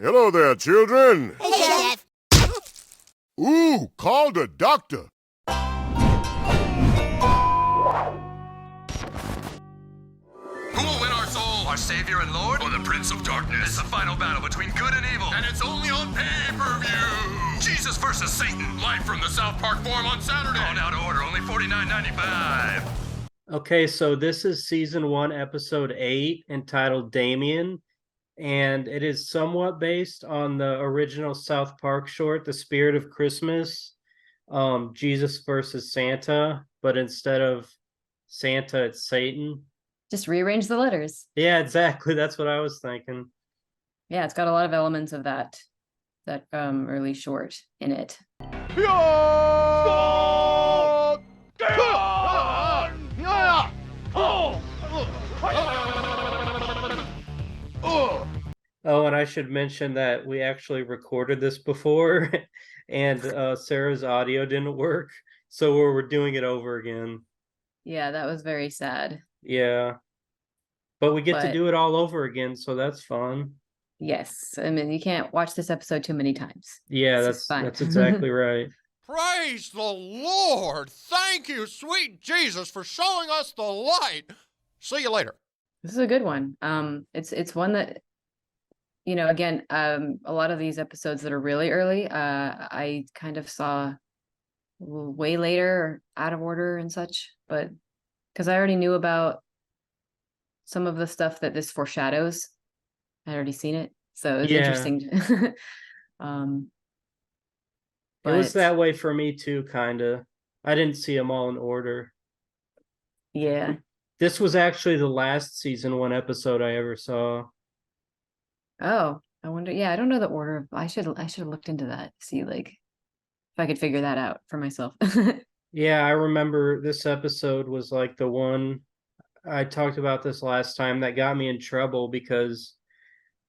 Hello there, children. Hey, Chef. Ooh, call the doctor. Who will win our soul? Our Savior and Lord? Or the Prince of Darkness? It's the final battle between good and evil. And it's only on pay-per-view. Jesus versus Satan. Live from the South Park Forum on Saturday. Call now to order. Only $49.95. Okay, so this is season 1, episode 8, entitled Damien. And it is somewhat based on the original South Park short, The Spirit of Christmas, Jesus versus Santa. But instead of Santa, it's Satan. Just rearrange the letters. Yeah, exactly. That's what I was thinking. Yeah, it's got a lot of elements of that early short in it. Oh, and I should mention that we actually recorded this before, and Sarah's audio didn't work, so we're doing it over again. Yeah, that was very sad. Yeah. But we get to But- do it all over again, so that's fun. Yes, I mean, you can't watch this episode too many times. Yeah, This is fun. that's exactly right. Praise the Lord! Thank you, sweet Jesus, for showing us the light. See you later. This is a good one. It's one that, again, a lot of these episodes that are really early, I kind of saw way later, out of order and such, but because I already knew about some of the stuff that this foreshadows. I'd already seen it, so it was interesting. It was that way for me too, kind of. I didn't see them all in order. Yeah. This was actually the last season 1 episode I ever saw. Oh, I wonder. Yeah, I don't know the order. I should have looked into that. See, like, if I could figure that out for myself. Yeah, I remember this episode was like the one I talked about this last time that got me in trouble because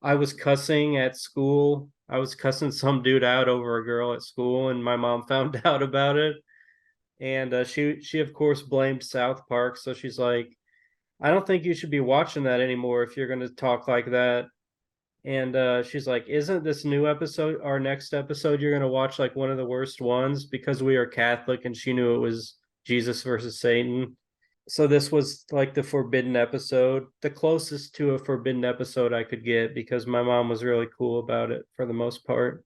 I was cussing at school. I was cussing some dude out over a girl at school, and my mom found out about it. And she of course blamed South Park. So she's like, I don't think you should be watching that anymore if you're going to talk like that. And she's like, isn't this new episode, our next episode, you're going to watch like one of the worst ones because we are Catholic? And she knew it was Jesus versus Satan. So this was like the forbidden episode, the closest to a forbidden episode I could get because my mom was really cool about it for the most part.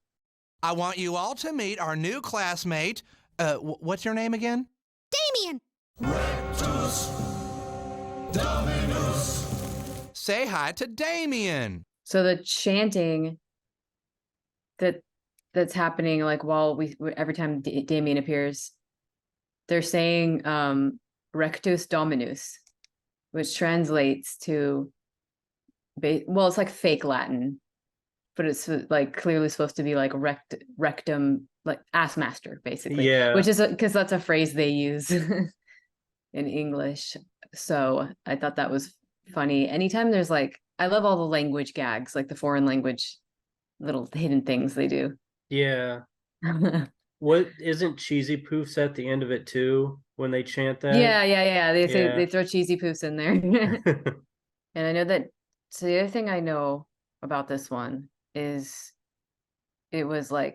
I want you all to meet our new classmate. What's your name again? Damien! Say hi to Damien. So the chanting that's happening, like while every time Damien appears, they're saying Rectus Dominus, which translates to it's like fake Latin, but it's like clearly supposed to be like rectum, like ass master, basically. Yeah. Which is because that's a phrase they use in English. So I thought that was funny. Anytime there's like, I love all the language gags, like the foreign language little hidden things they do. Yeah. What isn't cheesy poofs at the end of it too when they chant that? Yeah. They throw cheesy poofs in there. And I know that. So the other thing I know about this one is it was a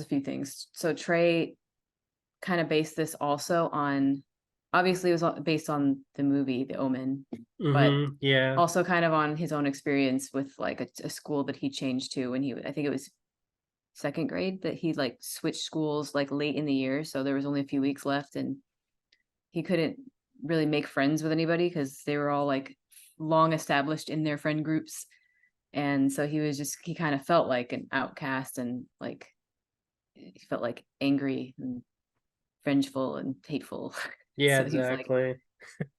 few things. So Trey kind of based this also on, obviously it was based on the movie The Omen, but yeah, also kind of on his own experience with like a school that he changed to when I think it was 2nd grade, that he like switched schools like late in the year, so there was only a few weeks left and he couldn't really make friends with anybody because they were all like long established in their friend groups, and so he kind of felt like an outcast and like he felt like angry and vengeful and hateful. yeah, So he's, like, exactly.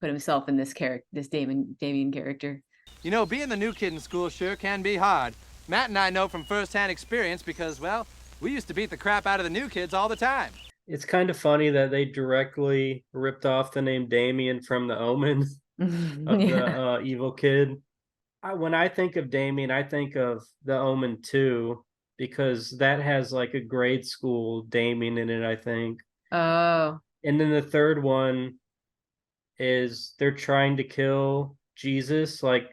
put himself in this Damien character. You know, being the new kid in school sure can be hard. Matt and I know from firsthand experience because, well, we used to beat the crap out of the new kids all the time. It's kind of funny that they directly ripped off the name Damien from The Omen of the evil kid. When I think of Damien, I think of The Omen 2 because that has like a grade school Damien in it, I think. Oh. And then the third one is they're trying to kill Jesus, like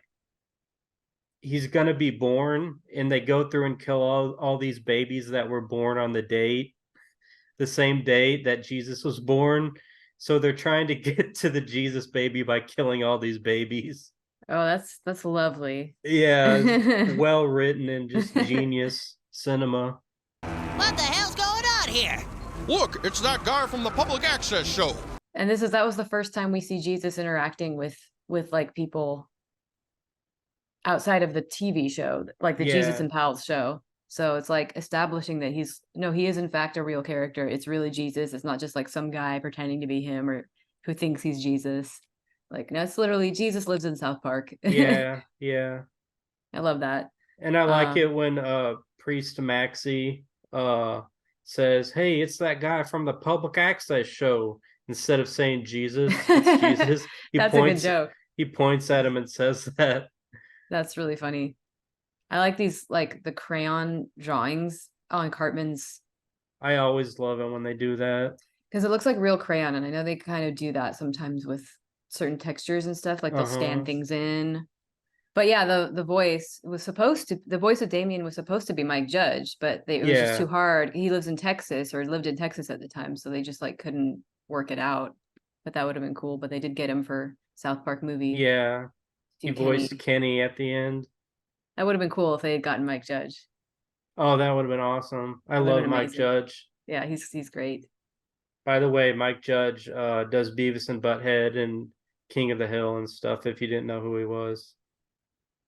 he's gonna be born, and they go through and kill all these babies that were born on the same day that Jesus was born. So they're trying to get to the Jesus baby by killing all these babies. Oh, that's lovely. Yeah, well written and just genius cinema. What the hell's going on here? Look, it's that guy from the public access show. And that was the first time we see Jesus interacting with like people outside of the TV show, like the Jesus Yeah. and Pals show. So it's like establishing that he is in fact a real character. It's really Jesus. It's not just like some guy pretending to be him or who thinks he's Jesus. Like, no, it's literally Jesus lives in South Park. Yeah. I love that. And I like it when Priest Maxie says, "Hey, it's that guy from the public access show." Instead of saying Jesus, it's Jesus. That's a good joke. He points at him and says that. That's really funny. I like these, like the crayon drawings on Cartman's. I always love it when they do that. Because it looks like real crayon, and I know they kind of do that sometimes with certain textures and stuff, like they'll scan things in. But yeah, the voice of Damien was supposed to be Mike Judge, but it was just too hard. He lives in Texas, or lived in Texas at the time, so they just like couldn't work it out. But that would have been cool. But they did get him for South Park movie. Yeah, he voiced Kenny at the end. That would have been cool if they had gotten Mike Judge. Oh, that would have been awesome. I love Mike Judge. Yeah, he's great. By the way, Mike Judge does Beavis and Butthead and King of the Hill and stuff, if you didn't know who he was.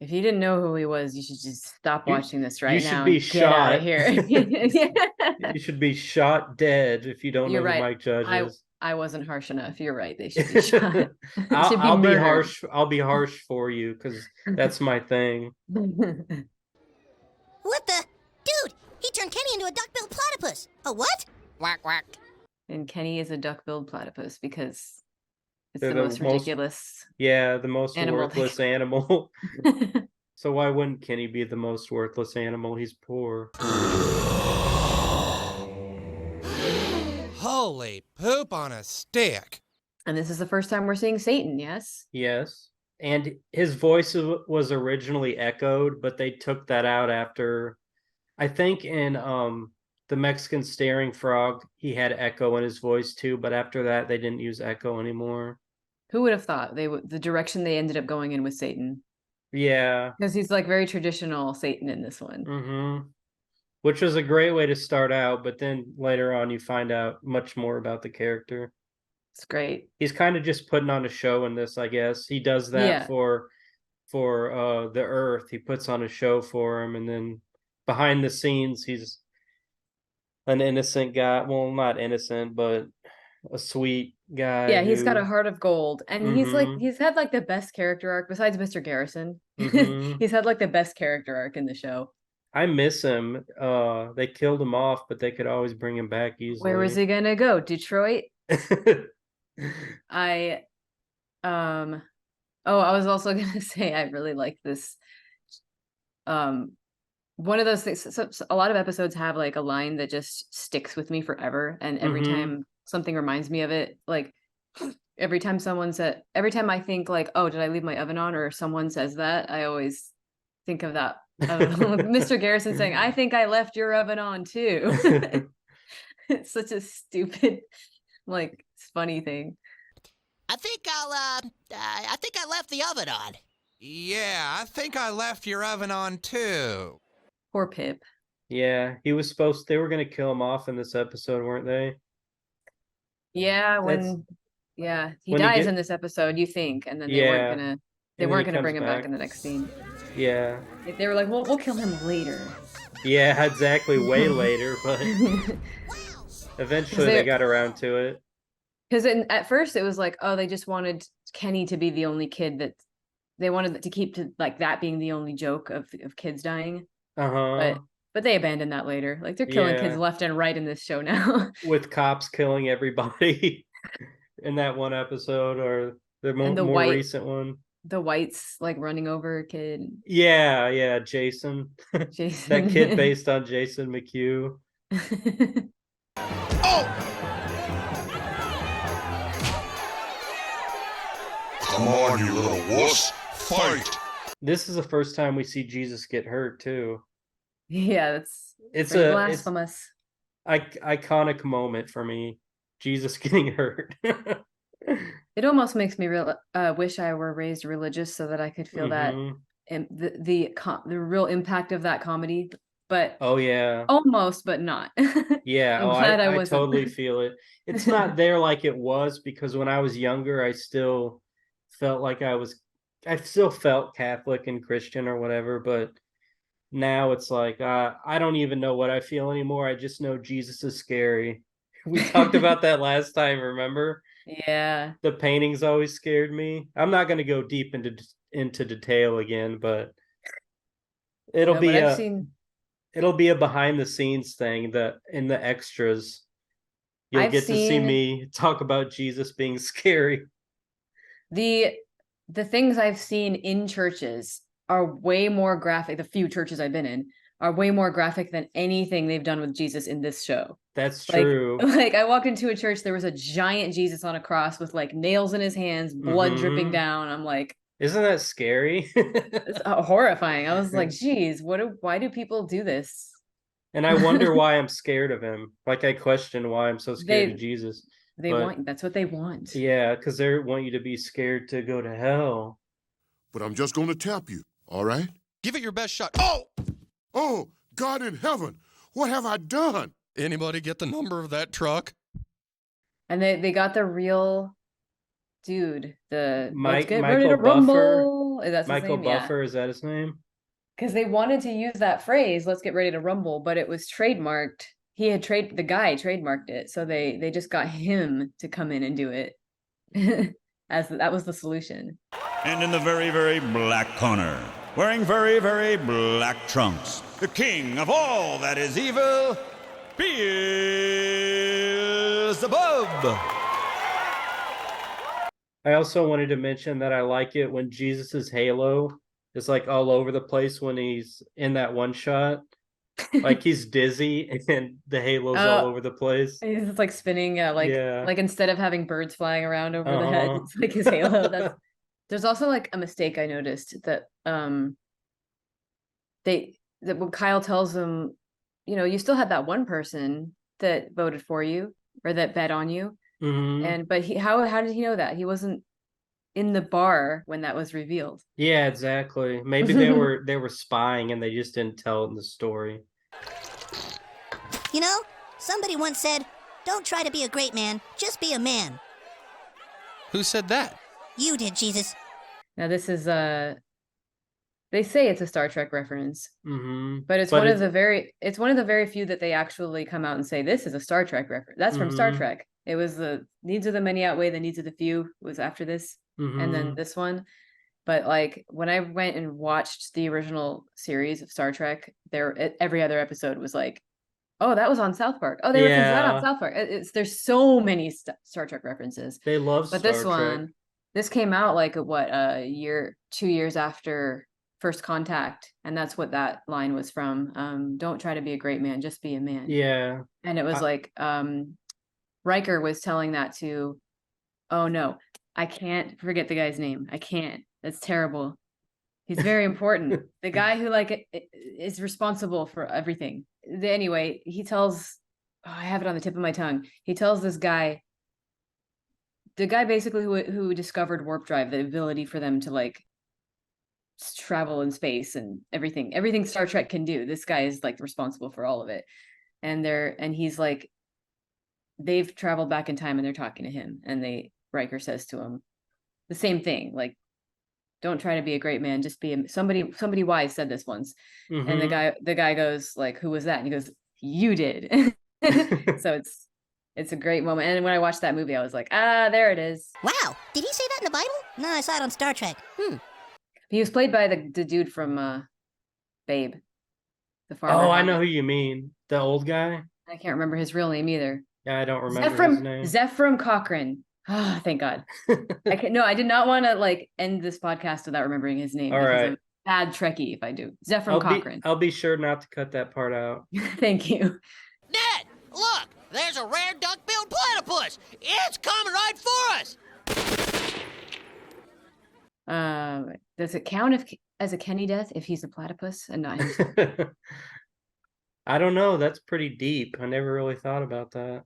If you didn't know who he was, you should just stop watching this right now. You should be shot. Get out of here. You should be shot dead if you don't know who Mike Judge is. I wasn't harsh enough. You're right. They should be shot. I'll be harsh. I'll be harsh for you because that's my thing. What the? Dude, he turned Kenny into a duck-billed platypus. A what? Quack, quack. And Kenny is a duck-billed platypus because it's They're the most ridiculous. Yeah, the most worthless thing. animal. So why wouldn't Kenny be the most worthless animal? He's poor. Holy poop on a stick. And this is the first time we're seeing Satan, yes? Yes. And his voice was originally echoed, but they took that out after, I think in the Mexican Staring Frog, he had echo in his voice too, but after that they didn't use echo anymore. Who would have thought the direction they ended up going in with Satan? Yeah. Because he's like very traditional Satan in this one. Mm-hmm. Which was a great way to start out, but then later on you find out much more about the character. It's great. He's kind of just putting on a show in this, I guess. He does that for the Earth. He puts on a show for him, and then behind the scenes he's an innocent guy. Well, not innocent, but a sweet guy. Yeah, he's got a heart of gold. And he's had like the best character arc besides Mr. Garrison. He's had like the best character arc in the show. I miss him. They killed him off, but they could always bring him back easily. Where was he gonna go? Detroit? I was also gonna say I really like this. One of those things. So a lot of episodes have like a line that just sticks with me forever, and every time something reminds me of it, like every time I think like, oh, did I leave my oven on? Or someone says that, I always think of that. Mr. Garrison saying, "I think I left your oven on too." It's such a stupid, like, funny thing. I think I left the oven on. Yeah, I think I left your oven on too. Poor Pip. Yeah, they were gonna kill him off in this episode, weren't they? Yeah, he dies in this episode, you think, and then they weren't gonna bring him back in the next scene. Yeah. They were like, well, we'll kill him later. Yeah, exactly, way later, but eventually they got around to it. Because at first it was like, oh, they just wanted Kenny to be the only kid that they wanted to keep to like that being the only joke of kids dying. But they abandoned that later. Like they're killing kids left and right in this show now. With cops killing everybody in that one episode, or the more recent one. The whites like running over a kid. Yeah, Jason. That kid based on Jason McHugh. Come on, you little wuss. Fight! This is the first time we see Jesus get hurt too. Yeah, that's It's pretty a blasphemous. iconic moment for me. Jesus getting hurt. It almost makes me wish I were raised religious so that I could feel that Mhm. and the real impact of that comedy, but Oh yeah. almost, but not. Yeah, I'm oh, glad I I wasn't. totally feel it. It's not there like it was because when I was younger, I still felt like I still felt Catholic and Christian or whatever, but now it's like I don't even know what I feel anymore. I just know Jesus is scary. We talked about that last time, remember? Yeah. The paintings always scared me. I'm not going to go deep into detail again, but it'll No, but be I've a seen it'll be a behind the scenes thing that in the extras you'll I've get to see seen me talk about Jesus being scary. the things I've seen in churches are way more graphic. The few churches I've been in are way more graphic than anything they've done with Jesus in this show. That's Like, true. like I walked into a church, there was a giant Jesus on a cross with like nails in his hands, blood dripping Mhm. down. I'm like, Isn't that scary? it's horrifying. I was like, geez, why do people do this? And I wonder why I'm scared of him. Like I question why I'm so scared of They Jesus. they But want that's what they want. yeah, because they want you to be scared to go to hell. But I'm just going to tap you, all right? Give it your best shot. Oh! Oh, God in heaven, what have I done? Anybody get the number of that truck? And they got the real dude, let's get ready Michael to Buffer. rumble. That's his Michael name, yeah. Buffer, is that his name? Because they wanted to use that phrase, let's get ready to rumble, but it was trademarked. The guy trademarked it, so they just got him to come in and do it. As that was the solution. And in the very, very black corner, wearing very, very black trunks, the king of all that is evil, Beelzebub. I also wanted to mention that I like it when Jesus's halo is like all over the place when he's in that one shot. Like he's dizzy and the halo's all over the place. It's like spinning, Yeah. like instead of having birds flying around over the head, it's like his halo. There's also like a mistake I noticed that that when Kyle tells them, you still had that one person that voted for you or that bet on you. Mhm. But how did he know that? He wasn't in the bar when that was revealed. Yeah, exactly. Maybe they were spying and they just didn't tell it in the story. You know, somebody once said, don't try to be a great man, just be a man. Who said that? You did, Jesus. Now this is they say it's a Star Trek reference, but it's one of the very few that they actually come out and say this is a Star Trek reference. That's from Star Trek. It was the needs of the many outweigh the needs of the few was after this, and then this one. But like when I went and watched the original series of Star Trek, every other episode was like, oh, that was on South Park. Oh, they referenced that on South Park. There's so many Star Trek references. They love but Star this Trek. one, this came out like a year, 2 years after First Contact, and that's what that line was from. Don't try to be a great man, just be a man. Yeah. And it was Riker was telling that to, oh no, I can't forget the guy's name. I can't. That's terrible. He's very important. The guy who is responsible for everything. Anyway, he tells, I have it on the tip of my tongue. He tells this guy, the guy basically who discovered warp drive, the ability for them to like travel in space and everything Star Trek can do. This guy is like responsible for all of it. And he's like, they've traveled back in time and they're talking to him, and Riker says to him the same thing, like, don't try to be a great man, just be somebody wise said this once. And the guy goes like, who was that? And he goes, you did. So it's a great moment. And when I watched that movie, I was like, there it is. Wow, did he say that in the Bible? No, I saw it on Star Trek. He was played by the dude from Babe, the farmer. Oh, I know who you mean. The old guy? I can't remember his real name either. Yeah, I don't remember his name. Zephram Cochrane. Oh, thank God. I did not want to like end this podcast without remembering his name. All right. I'm a bad Trekkie if I do. Zephram Cochrane. I'll be sure not to cut that part out. Thank you. Dad, look! There's a rare duck-billed platypus! It's coming right for us! Does it count as a Kenny death if he's a platypus and not himself? I don't know. That's pretty deep. I never really thought about that.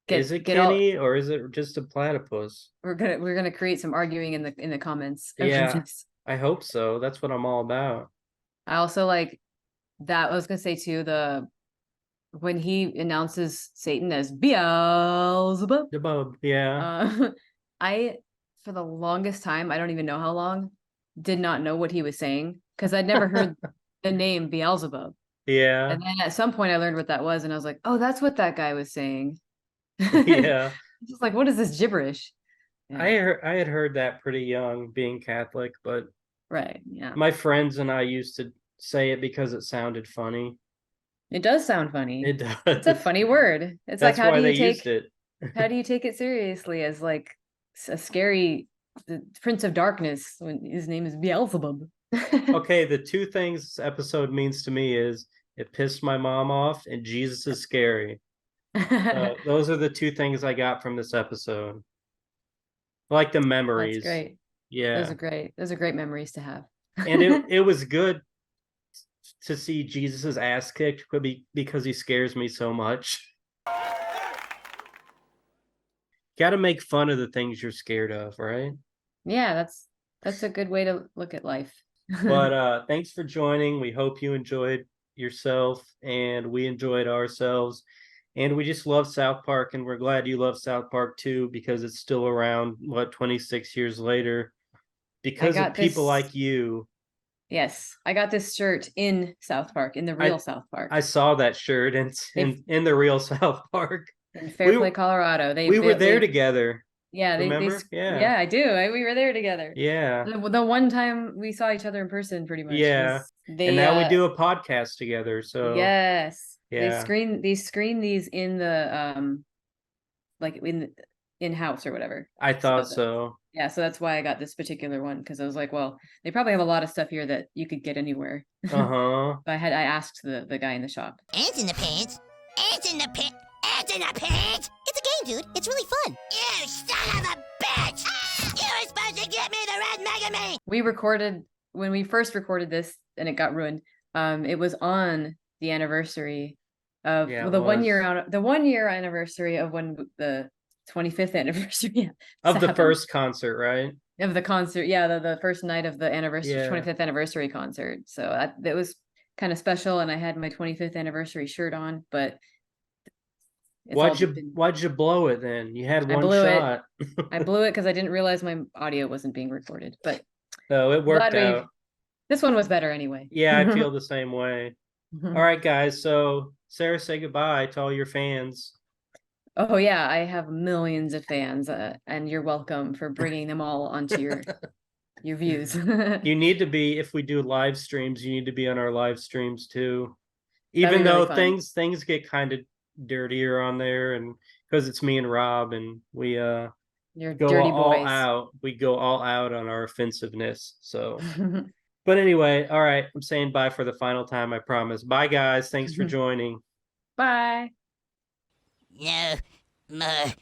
Is it Kenny or is it just a platypus? We're gonna create some arguing in the comments. Yeah, I hope so. That's what I'm all about. I also like that. I was gonna say too, when he announces Satan as Beelzebub. Yeah. I for the longest time, I don't even know how long, did not know what he was saying because I'd never heard the name Beelzebub. Yeah. And then at some point I learned what that was, and I was like, oh, that's what that guy was saying. Yeah. Just like, what is this gibberish? Yeah. I had heard that pretty young, being Catholic, but Right. Yeah. my friends and I used to say it because it sounded funny. It does sound funny. It does. It's a funny word. It's That's like, how why do you they take used it. how do you take it seriously as like a scary the Prince of Darkness when his name is Beelzebub? Okay, the two things this episode means to me is it pissed my mom off and Jesus is scary. Those are the two things I got from this episode. I like the memories. That's great. Yeah. Those are great memories to have. And it was good to see Jesus's ass kicked because he scares me so much. Got to make fun of the things you're scared of, right? Yeah, that's a good way to look at life. But thanks for joining. We hope you enjoyed yourself and we enjoyed ourselves. And we just love South Park, and we're glad you love South Park too, because it's still around, 26 years later, because of people like you. Yes, I got this shirt in South Park, in the real South Park. I saw that shirt in the real South Park. In Fairplay, Colorado. We were there together. Yeah, remember? Yeah, I do. We were there together. Yeah. The one time we saw each other in person, pretty much. Yeah. And now we do a podcast together. So yes. Yeah. They screen these in the like in house or whatever. I thought so. Yeah, so that's why I got this particular one, because I was like, well, they probably have a lot of stuff here that you could get anywhere. Uh-huh. But I asked the guy in the shop. Ants in the pants. Ants in the pants. Ants in the pants. It's a game, dude. It's really fun. You son of a bitch! You were supposed to get me the red Mega Man. When we first recorded this and it got ruined. It was on the anniversary of the 1 year anniversary of when the 25th anniversary of the first concert, right? Of the concert, yeah, the first night of the 25th anniversary concert. So it was kind of special, and I had my 25th anniversary shirt on. But why'd you blow it then? You had one shot. I blew it because I didn't realize my audio wasn't being recorded. But it worked out. This one was better anyway. Yeah, I feel the same way. All right, guys. So Sarah, say goodbye to all your fans. Oh yeah, I have millions of fans, and you're welcome for bringing them all onto your views. You need to be, if we do live streams, you need to be on our live streams too. Even though things get kind of dirtier on there, and because it's me and Rob, and we You're go dirty all boys. out. We go all out on our offensiveness. So, but anyway, all right. I'm saying bye for the final time. I promise. Bye, guys. Thanks for joining. Bye. No more.